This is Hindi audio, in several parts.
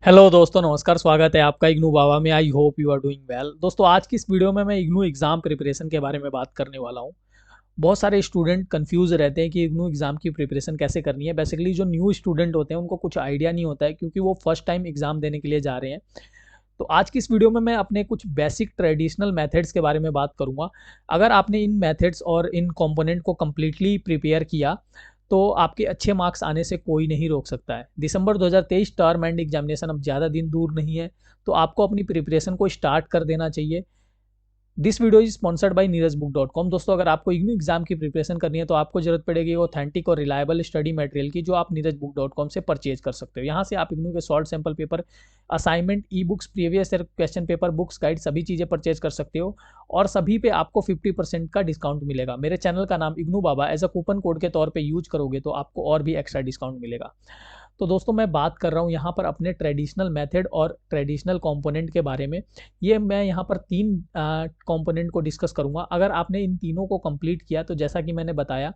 हेलो दोस्तों, नमस्कार। स्वागत है आपका इग्नू बाबा में। I hope you are doing well. दोस्तों, आज की इस वीडियो में मैं इग्नू एग्ज़ाम प्रिपरेशन के बारे में बात करने वाला हूँ। बहुत सारे स्टूडेंट कंफ्यूज रहते हैं कि इग्नू एग्ज़ाम की प्रिपरेशन कैसे करनी है। बेसिकली जो न्यू स्टूडेंट होते हैं उनको कुछ आइडिया नहीं होता है, क्योंकि वो फर्स्ट टाइम एग्ज़ाम देने के लिए जा रहे हैं। तो आज की इस वीडियो में मैं अपने कुछ बेसिक ट्रेडिशनल मेथड्स के बारे में बात करूंगा। अगर आपने इन मेथड्स और इन कंपोनेंट को कम्प्लीटली प्रिपेयर किया तो आपके अच्छे मार्क्स आने से कोई नहीं रोक सकता है। दिसंबर 2023 टर्म एंड एग्जामिनेशन अब ज़्यादा दिन दूर नहीं है, तो आपको अपनी प्रिपरेशन को स्टार्ट कर देना चाहिए। This video is sponsored by neerajbook.com। दोस्तों, अगर आपको इग्नू एग्जाम की प्रिपरेशन करनी है तो आपको जरूरत पड़ेगी ऑथेंटिक और रिलायबल स्टडी मटेरियल की, जो आप neerajbook.com से परचेज कर सकते हो। यहाँ से आप इग्नू के short sample paper, assignment, e books, previous year question paper, books, guide, सभी चीज़ें परचेज कर सकते हो। और सभी पे आपको 50% का डिस्काउंट मिलेगा। मेरे चैनल का नाम इग्नू बाबा एज अ कूपन कोड के तौर पर यूज करोगे तो आपको और भी एक्स्ट्रा डिस्काउंट मिलेगा। तो दोस्तों, मैं बात कर रहा हूँ यहाँ पर अपने ट्रेडिशनल मेथड और ट्रेडिशनल कंपोनेंट के बारे में। ये मैं यहाँ पर तीन कंपोनेंट को डिस्कस करूँगा। अगर आपने इन तीनों को कंप्लीट किया तो जैसा कि मैंने बताया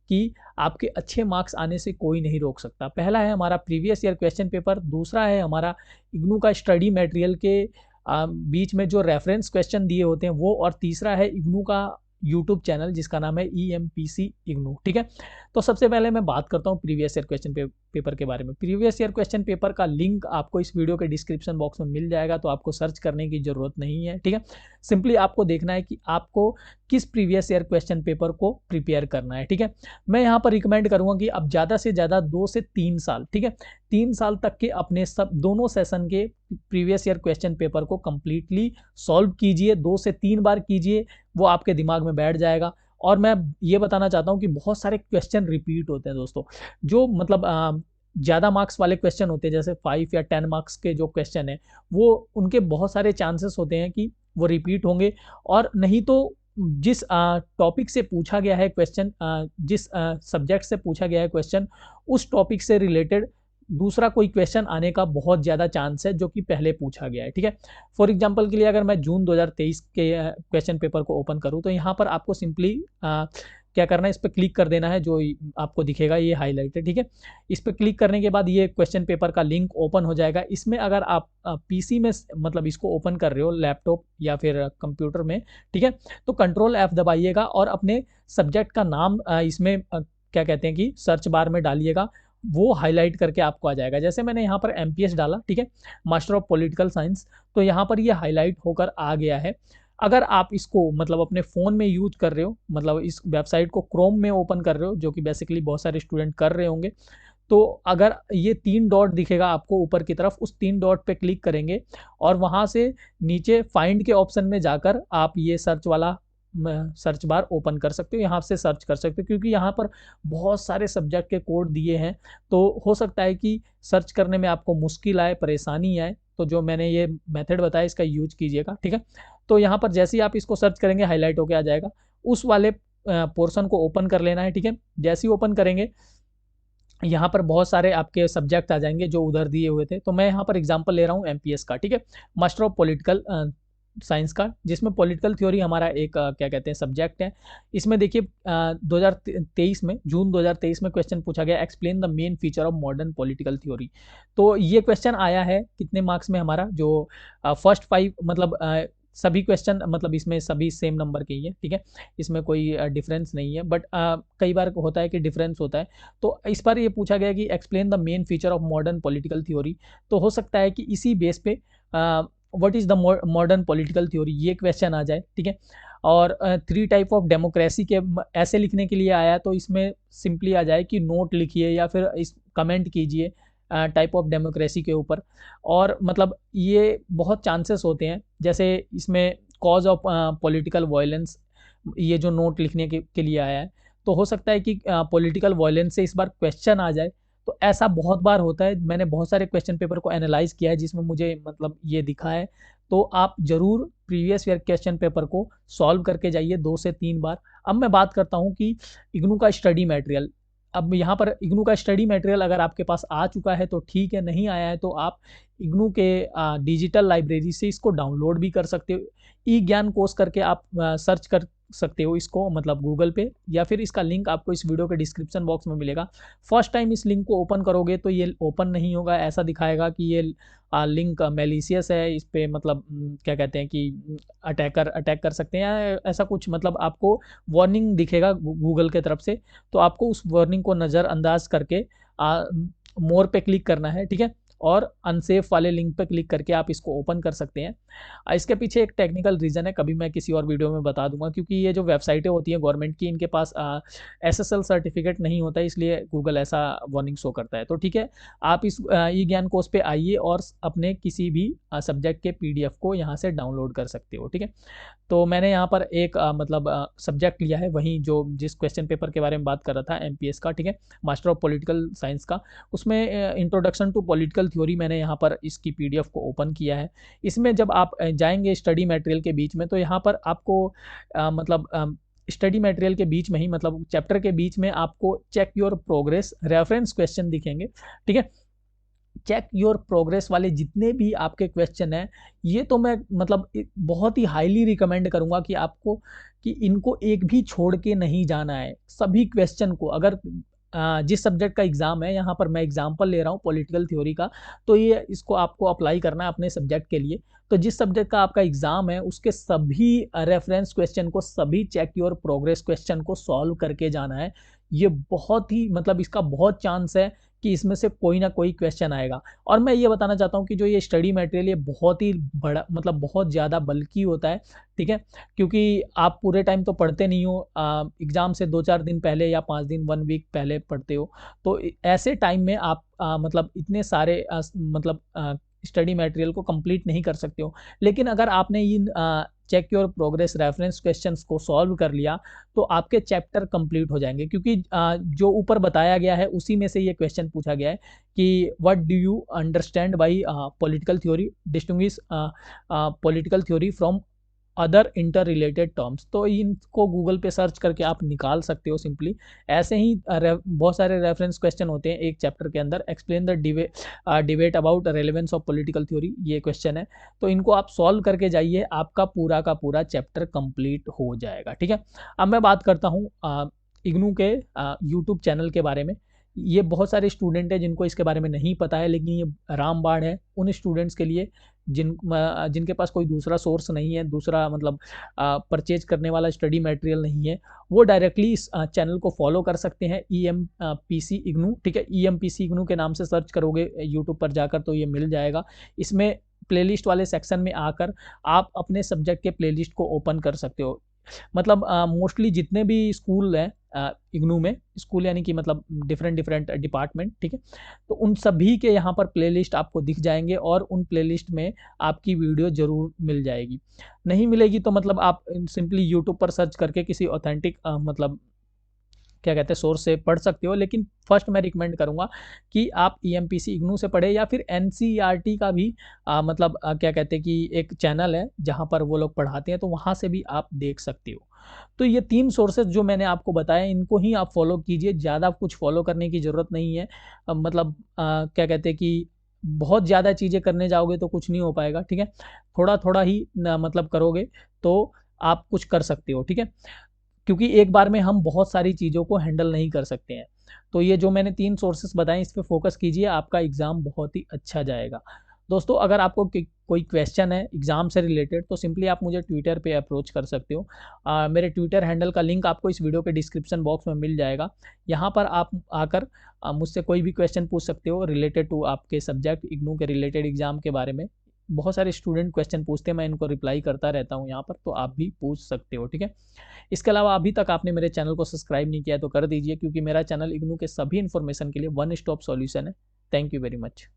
कि आपके अच्छे मार्क्स आने से कोई नहीं रोक सकता। पहला है हमारा प्रीवियस ईयर क्वेश्चन पेपर, दूसरा है हमारा इग्नू का स्टडी मटेरियल के बीच में जो रेफरेंस क्वेश्चन दिए होते हैं वो, और तीसरा है इग्नू का यूट्यूब चैनल जिसका नाम है EMPC इग्नू। ठीक है, तो सबसे पहले मैं बात करता हूँ प्रीवियस ईयर क्वेश्चन पेपर के बारे में। प्रीवियस ईयर क्वेश्चन पेपर का लिंक आपको इस वीडियो के डिस्क्रिप्शन बॉक्स में मिल जाएगा, तो आपको सर्च करने की जरूरत नहीं है। ठीक है, सिंपली आपको देखना है कि आपको किस प्रीवियस ईयर क्वेश्चन पेपर को प्रिपेयर करना है। ठीक है, मैं यहाँ पर रिकमेंड करूंगा कि आप ज़्यादा से ज़्यादा 2 से 3 साल, ठीक है, 3 साल तक के अपने सब दोनों सेशन के प्रीवियस ईयर क्वेश्चन पेपर को कंप्लीटली सॉल्व कीजिए। 2 से 3 बार कीजिए, वो आपके दिमाग में बैठ जाएगा। और मैं ये बताना चाहता हूँ कि बहुत सारे क्वेश्चन रिपीट होते हैं दोस्तों, जो मतलब ज़्यादा मार्क्स वाले क्वेश्चन होते हैं, जैसे 5 या 10 मार्क्स के जो क्वेश्चन है वो, उनके बहुत सारे चांसेस होते हैं कि वो रिपीट होंगे। और नहीं तो जिस टॉपिक से पूछा गया है क्वेश्चन, जिस सब्जेक्ट से पूछा गया है क्वेश्चन, उस टॉपिक से रिलेटेड दूसरा कोई क्वेश्चन आने का बहुत ज़्यादा चांस है जो कि पहले पूछा गया है। ठीक है, फॉर एग्जांपल के लिए अगर मैं जून 2023 के क्वेश्चन पेपर को ओपन करूं तो यहाँ पर आपको सिंपली क्या करना है, इस पर क्लिक कर देना है। जो आपको दिखेगा ये हाईलाइट है। ठीक है, इस पर क्लिक करने के बाद ये क्वेश्चन पेपर का लिंक ओपन हो जाएगा। इसमें अगर आप PC में मतलब इसको ओपन कर रहे हो, लैपटॉप या फिर कंप्यूटर में, ठीक है, तो कंट्रोल F दबाइएगा और अपने सब्जेक्ट का नाम इसमें क्या कहते हैं कि सर्च बार में डालिएगा। वो हाईलाइट करके आपको आ जाएगा। जैसे मैंने यहाँ पर MPS डाला, ठीक है, मास्टर ऑफ पॉलिटिकल साइंस, तो यहाँ पर ये हाईलाइट होकर आ गया है। अगर आप इसको मतलब अपने फ़ोन में यूज कर रहे हो, मतलब इस वेबसाइट को क्रोम में ओपन कर रहे हो, जो कि बेसिकली बहुत सारे स्टूडेंट कर रहे होंगे, तो अगर ये 3 डॉट दिखेगा आपको ऊपर की तरफ, उस 3 डॉट पे क्लिक करेंगे और वहाँ से नीचे फाइंड के ऑप्शन में जाकर आप ये सर्च वाला सर्च बार ओपन कर सकते हो। यहाँ से सर्च कर सकते हो, क्योंकि यहाँ पर बहुत सारे सब्जेक्ट के कोड दिए हैं, तो हो सकता है कि सर्च करने में आपको मुश्किल आए, परेशानी आए। तो जो मैंने ये मेथड बताया इसका यूज कीजिएगा। ठीक है, तो यहाँ पर जैसे ही आप इसको सर्च करेंगे हाईलाइट होके आ जाएगा। उस वाले पोर्शन को ओपन कर लेना है। ठीक है, जैसे ही ओपन करेंगे यहाँ पर बहुत सारे आपके सब्जेक्ट आ जाएंगे जो उधर दिए हुए थे। तो मैं यहाँ पर एग्जांपल ले रहा हूँ MPS का, ठीक है, मास्टर ऑफ पॉलिटिकल साइंस का, जिसमें पॉलिटिकल थ्योरी हमारा एक क्या कहते हैं सब्जेक्ट है। इसमें देखिए 2023 में, जून 2023 में क्वेश्चन पूछा गया, explain the main feature of modern political theory. तो ये क्वेश्चन आया है कितने मार्क्स में हमारा, जो फर्स्ट 5 मतलब सभी क्वेश्चन मतलब इसमें सभी सेम नंबर के ही है। ठीक है, इसमें कोई डिफरेंस नहीं है, बट कई बार होता है कि डिफरेंस होता है। तो इस बार ये पूछा गया कि explain the main feature of modern political theory. तो हो सकता है कि इसी बेस पे what is the modern political theory, ये क्वेश्चन आ जाए। ठीक है, और 3 टाइप ऑफ डेमोक्रेसी के ऐसे लिखने के लिए आया, तो इसमें सिंपली आ जाए कि नोट लिखिए या फिर इस कमेंट कीजिए टाइप ऑफ डेमोक्रेसी के ऊपर। और मतलब ये बहुत चांसेस होते हैं, जैसे इसमें कॉज ऑफ पॉलिटिकल वायलेंस, ये जो नोट लिखने के लिए आया है, तो हो सकता है कि पॉलिटिकल वायलेंस से इस बार क्वेश्चन आ जाए। तो ऐसा बहुत बार होता है, मैंने बहुत सारे क्वेश्चन पेपर को एनालाइज किया है जिसमें मुझे मतलब ये दिखा है। तो आप जरूर प्रीवियस ईयर क्वेश्चन पेपर को सॉल्व करके जाइए 2 से 3 बार। अब मैं बात करता हूँ कि इग्नू का स्टडी मटेरियल। अब यहाँ पर इग्नू का स्टडी मटेरियल अगर आपके पास आ चुका है तो ठीक है, नहीं आया है तो आप इग्नू के डिजिटल लाइब्रेरी से इसको डाउनलोड भी कर सकते हो। ई ज्ञान कोर्स करके आप सर्च कर सकते हो इसको, मतलब गूगल पे, या फिर इसका लिंक आपको इस वीडियो के डिस्क्रिप्शन बॉक्स में मिलेगा। फर्स्ट टाइम इस लिंक को ओपन करोगे तो ये ओपन नहीं होगा, ऐसा दिखाएगा कि ये लिंक मैलिशियस है, इस पे मतलब क्या कहते हैं कि अटैकर अटैक कर सकते हैं या ऐसा कुछ, मतलब आपको वार्निंग दिखेगा गूगल के तरफ से। तो आपको उस वार्निंग को नज़रअंदाज करके मोर पे क्लिक करना है, ठीक है, और अनसेफ वाले लिंक पे क्लिक करके आप इसको ओपन कर सकते हैं। इसके पीछे एक टेक्निकल रीज़न है, कभी मैं किसी और वीडियो में बता दूंगा, क्योंकि ये जो वेबसाइटें होती हैं गवर्नमेंट की, इनके पास SSL सर्टिफिकेट नहीं होता है, इसलिए गूगल ऐसा वार्निंग शो करता है। तो ठीक है, आप इस ई ज्ञान कोर्स पे आइए और अपने किसी भी सब्जेक्ट के PDF को यहाँ से डाउनलोड कर सकते हो, ठीक है। तो मैंने यहाँ पर एक मतलब सब्जेक्ट लिया है, वहीं जो जिस क्वेश्चन पेपर के बारे में बात कर रहा था MPS का, ठीक है, मास्टर ऑफ पॉलिटिकल साइंस का, उसमें इंट्रोडक्शन टू पॉलिटिकल थ्योरी मैंने यहाँ पर इसकी PDF को ओपन किया है। इसमें जब आप जाएंगे स्टडी मटेरियल के बीच में, तो यहाँ पर आपको मतलब स्टडी मटेरियल के बीच में ही, मतलब चैप्टर के बीच में आपको check your progress reference question दिखेंगे, ठीक है। चेक योर प्रोग्रेस वाले जितने भी आपके क्वेश्चन हैं, ये तो मैं मतलब बहुत ही हाईली रिकमेंड करूंगा कि आपको, कि इनको एक भी छोड़ के नहीं जाना है। सभी क्वेश्चन को, अगर जिस सब्जेक्ट का एग्जाम है, यहाँ पर मैं एग्जांपल ले रहा हूँ पॉलिटिकल थ्योरी का, तो ये इसको आपको अप्लाई करना है अपने सब्जेक्ट के लिए। तो जिस सब्जेक्ट का आपका एग्जाम है उसके सभी रेफरेंस क्वेश्चन को, सभी चेक योर प्रोग्रेस क्वेश्चन को सॉल्व करके जाना है। ये बहुत ही मतलब इसका बहुत चांस है कि इसमें से कोई ना कोई क्वेश्चन आएगा। और मैं ये बताना चाहता हूँ कि जो ये स्टडी मटेरियल, ये बहुत ही बड़ा, मतलब बहुत ज़्यादा बल्कि होता है, ठीक है, क्योंकि आप पूरे टाइम तो पढ़ते नहीं हो, एग्ज़ाम से 2-4 दिन पहले या 5 दिन 1 वीक पहले पढ़ते हो। तो ऐसे टाइम में आप मतलब इतने सारे मतलब स्टडी मटेरियल को कंप्लीट नहीं कर सकते हो। लेकिन अगर आपने in check your progress reference questions को सॉल्व कर लिया, तो आपके चैप्टर कंप्लीट हो जाएंगे, क्योंकि जो ऊपर बताया गया है उसी में से ये क्वेश्चन पूछा गया है कि what do you understand by political theory, distinguish political theory from other inter related terms. तो इनको गूगल पे सर्च करके आप निकाल सकते हो सिंपली। ऐसे ही बहुत सारे रेफरेंस क्वेश्चन होते हैं एक चैप्टर के अंदर। Explain the debate about relevance of political theory, ये क्वेश्चन है। तो इनको आप सॉल्व करके जाइए, आपका पूरा का पूरा चैप्टर कंप्लीट हो जाएगा, ठीक है। अब मैं बात करता हूँ इग्नू के यूट्यूब चैनल के बारे में। ये बहुत सारे स्टूडेंट हैं जिनको इसके बारे में नहीं पता है, लेकिन ये रामबाण है उन स्टूडेंट्स के लिए जिनके पास कोई दूसरा सोर्स नहीं है, दूसरा मतलब परचेज करने वाला स्टडी मटेरियल नहीं है। वो डायरेक्टली इस चैनल को फॉलो कर सकते हैं, EMPC इग्नू, ठीक है। EMPC इग्नू के नाम से सर्च करोगे यूट्यूब पर जाकर तो ये मिल जाएगा। इसमें प्लेलिस्ट वाले सेक्शन में आकर आप अपने सब्जेक्ट के प्लेलिस्ट को ओपन कर सकते हो। मतलब मोस्टली जितने भी स्कूल हैं इग्नू में, स्कूल यानी कि मतलब डिफरेंट डिफरेंट डिपार्टमेंट, ठीक है, तो उन सभी के यहाँ पर प्लेलिस्ट आपको दिख जाएंगे और उन प्लेलिस्ट में आपकी वीडियो ज़रूर मिल जाएगी। नहीं मिलेगी तो मतलब आप सिंपली यूट्यूब पर सर्च करके किसी ऑथेंटिक मतलब क्या कहते हैं सोर्स से पढ़ सकते हो। लेकिन फर्स्ट मैं रिकमेंड करूंगा कि आप EMPC इग्नू से पढ़े, या फिर NCERT का भी मतलब क्या कहते हैं कि एक चैनल है जहां पर वो लोग पढ़ाते हैं, तो वहां से भी आप देख सकते हो। तो ये 3 सोर्सेज जो मैंने आपको बताया, इनको ही आप फॉलो कीजिए, ज़्यादा कुछ फॉलो करने की ज़रूरत नहीं है। मतलब क्या कहते हैं कि बहुत ज़्यादा चीज़ें करने जाओगे तो कुछ नहीं हो पाएगा, ठीक है। थोड़ा थोड़ा ही मतलब करोगे तो आप कुछ कर सकते हो, ठीक है, क्योंकि एक बार में हम बहुत सारी चीज़ों को हैंडल नहीं कर सकते हैं। तो ये जो मैंने 3 सोर्सेस बताए, इस पे फोकस कीजिए, आपका एग्ज़ाम बहुत ही अच्छा जाएगा। दोस्तों, अगर आपको कोई क्वेश्चन है एग्ज़ाम से रिलेटेड, तो सिंपली आप मुझे ट्विटर पे अप्रोच कर सकते हो। मेरे ट्विटर हैंडल का लिंक आपको इस वीडियो के डिस्क्रिप्शन बॉक्स में मिल जाएगा। यहाँ पर आप आकर मुझसे कोई भी क्वेश्चन पूछ सकते हो रिलेटेड टू आपके सब्जेक्ट इग्नू के रिलेटेड एग्ज़ाम के बारे में। बहुत सारे स्टूडेंट क्वेश्चन पूछते हैं, मैं इनको रिप्लाई करता रहता हूँ यहाँ पर, तो आप भी पूछ सकते हो, ठीक है। इसके अलावा अभी तक आपने मेरे चैनल को सब्सक्राइब नहीं किया तो कर दीजिए, क्योंकि मेरा चैनल इग्नू के सभी इन्फॉर्मेशन के लिए वन स्टॉप सॉल्यूशन है। Thank you very much.